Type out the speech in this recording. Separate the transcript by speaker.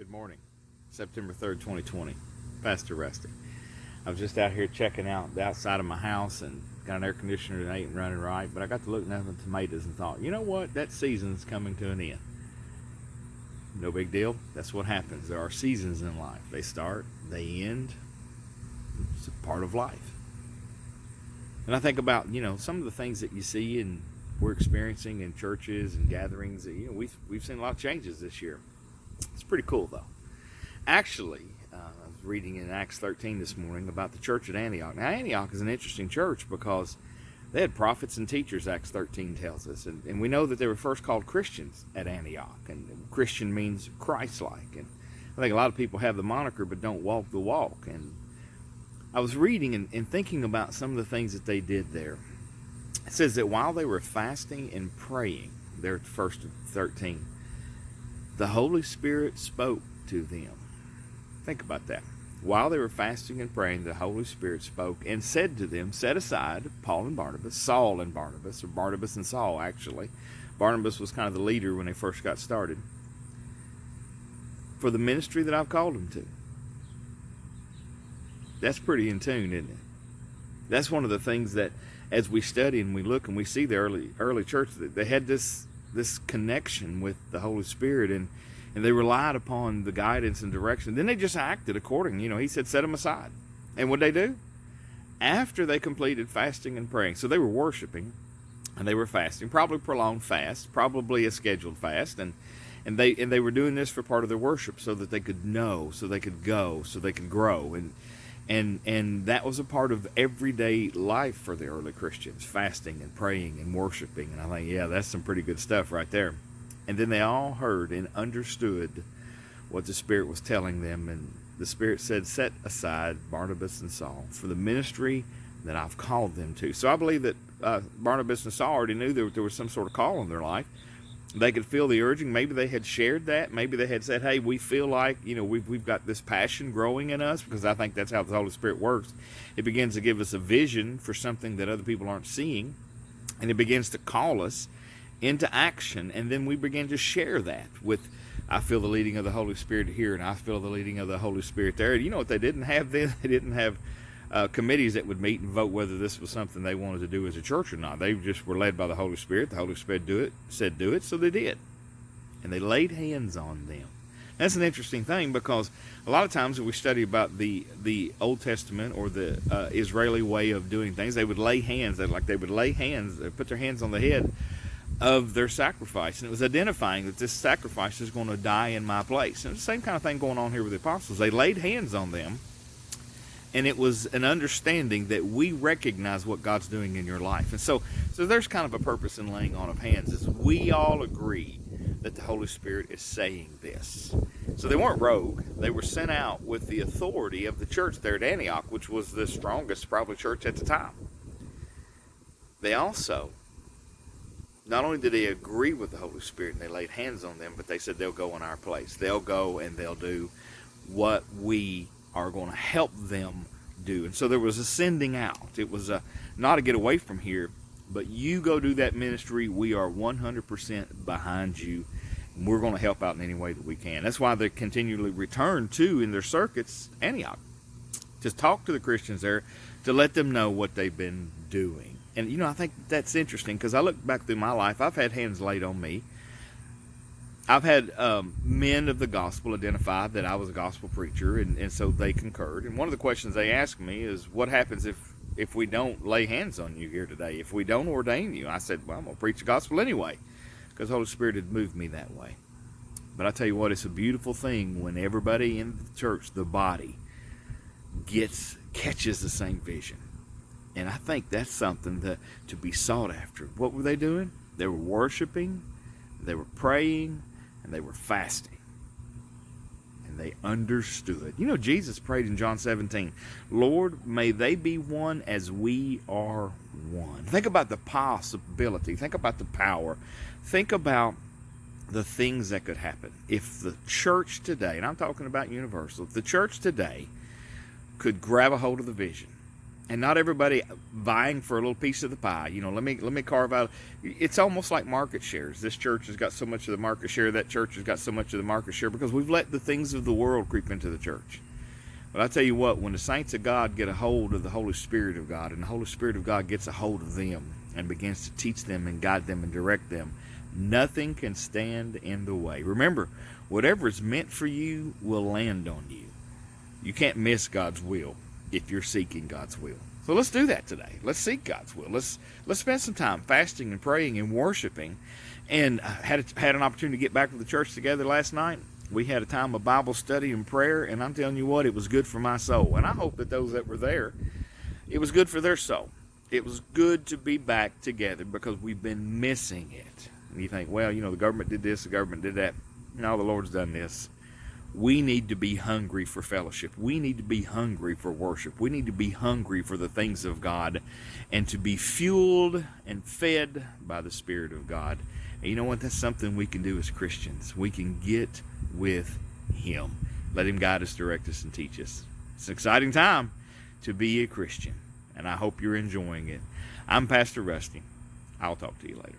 Speaker 1: Good morning, September 3rd, 2020. Pastor Rusty. I was just out here checking out the outside of my house and got an air conditioner that ain't running right, but I got to looking at the tomatoes and thought, you know what? That season's coming to an end. No big deal. That's what happens. There are seasons in life. They start, they end. It's a part of life. And I think about, some of the things that you see and we're experiencing in churches and gatherings. We've seen a lot of changes this year. It's pretty cool, though. Actually, I was reading in Acts 13 this morning about the church at Antioch. Now, Antioch is an interesting church because they had prophets and teachers, Acts 13 tells us. And we know that they were first called Christians at Antioch. And Christian means Christ-like. And I think a lot of people have the moniker but don't walk the walk. And I was reading and thinking about some of the things that they did there. It says that while they were fasting and praying, there at first 13, the Holy Spirit spoke to them. Think about that. While they were fasting and praying, the Holy Spirit spoke and said to them, set aside Paul and Barnabas, Saul and Barnabas, or Barnabas and Saul, actually. Barnabas was kind of the leader when they first got started, for the ministry that I've called them to. That's pretty in tune, isn't it? That's one of the things that, as we study and we look and we see the early church, they had this connection with the Holy Spirit, and they relied upon the guidance and direction. Then they just acted according. He said, set them aside. And what did they do? After they completed fasting and praying, so they were worshiping and they were fasting, probably prolonged fast, probably a scheduled fast, and they were doing this for part of their worship so that they could know, so they could go, so they could grow. And that was a part of everyday life for the early Christians, fasting and praying and worshiping. And I think, yeah, that's some pretty good stuff right there. And then they all heard and understood what the Spirit was telling them. And the Spirit said, set aside Barnabas and Saul for the ministry that I've called them to. So I believe that Barnabas and Saul already knew that there was some sort of call in their life. They could feel the urging. Maybe they had shared that. Maybe they had said, hey, we feel like, we've got this passion growing in us, because I think that's how the Holy Spirit works. It begins to give us a vision for something that other people aren't seeing, and it begins to call us into action, and then we begin to share that with, I feel the leading of the Holy Spirit here, and I feel the leading of the Holy Spirit there. And you know what they didn't have then? They didn't have committees that would meet and vote whether this was something they wanted to do as a church or not. They just were led by the Holy Spirit. The Holy Spirit said do it, so they did. And they laid hands on them. That's an interesting thing, because a lot of times when we study about the Old Testament or the Israeli way of doing things, they would lay hands. They would lay hands, they put their hands on the head of their sacrifice. And it was identifying that this sacrifice is going to die in my place. And it's the same kind of thing going on here with the apostles. They laid hands on them. And it was an understanding that we recognize what God's doing in your life. And so there's kind of a purpose in laying on of hands, is we all agree that the Holy Spirit is saying this. So they weren't rogue. They were sent out with the authority of the church there at Antioch, which was the strongest probably church at the time. They also, not only did they agree with the Holy Spirit and they laid hands on them, but they said they'll go in our place. They'll go and they'll do what we are going to help them do. And so there was a sending out. It was not to get away from here, but you go do that ministry. We are 100% behind you, and we're going to help out in any way that we can. That's why they continually return to, in their circuits, Antioch, to talk to the Christians there, to let them know what they've been doing. And I think that's interesting, because I look back through my life. I've had hands laid on me. I've had men of the gospel identify that I was a gospel preacher, and so they concurred. And one of the questions they asked me is, what happens if we don't lay hands on you here today, if we don't ordain you? I said, well, I'm going to preach the gospel anyway, because the Holy Spirit had moved me that way. But I tell you what, it's a beautiful thing when everybody in the church, the body, catches the same vision. And I think that's something to be sought after. What were they doing? They were worshiping, they were praying, and they were fasting. And they understood. Jesus prayed in John 17, Lord, may they be one as we are one. Think about the possibility. Think about the power. Think about the things that could happen if the church today, and I'm talking about universal, if the church today could grab a hold of the vision and not everybody vying for a little piece of the pie. You know, let me carve out. It's almost like market shares. This church has got so much of the market share. That church has got so much of the market share because we've let the things of the world creep into the church. But I tell you what, when the saints of God get a hold of the Holy Spirit of God, and the Holy Spirit of God gets a hold of them and begins to teach them and guide them and direct them, nothing can stand in the way. Remember, whatever is meant for you will land on you. You can't miss God's will if you're seeking God's will. So let's do that today. Let's seek God's will. Let's spend some time fasting and praying and worshiping. And had an opportunity to get back with the church together last night. We had a time of Bible study and prayer, and I'm telling you what, it was good for my soul. And I hope that those that were there, it was good for their soul. It was good to be back together because we've been missing it. And you think, well, you know, the government did this, the government did that. No, the Lord's done this. We need to be hungry for fellowship. We need to be hungry for worship. We need to be hungry for the things of God and to be fueled and fed by the Spirit of God. And you know what? That's something we can do as Christians. We can get with Him. Let Him guide us, direct us, and teach us. It's an exciting time to be a Christian, and I hope you're enjoying it. I'm Pastor Rusty. I'll talk to you later.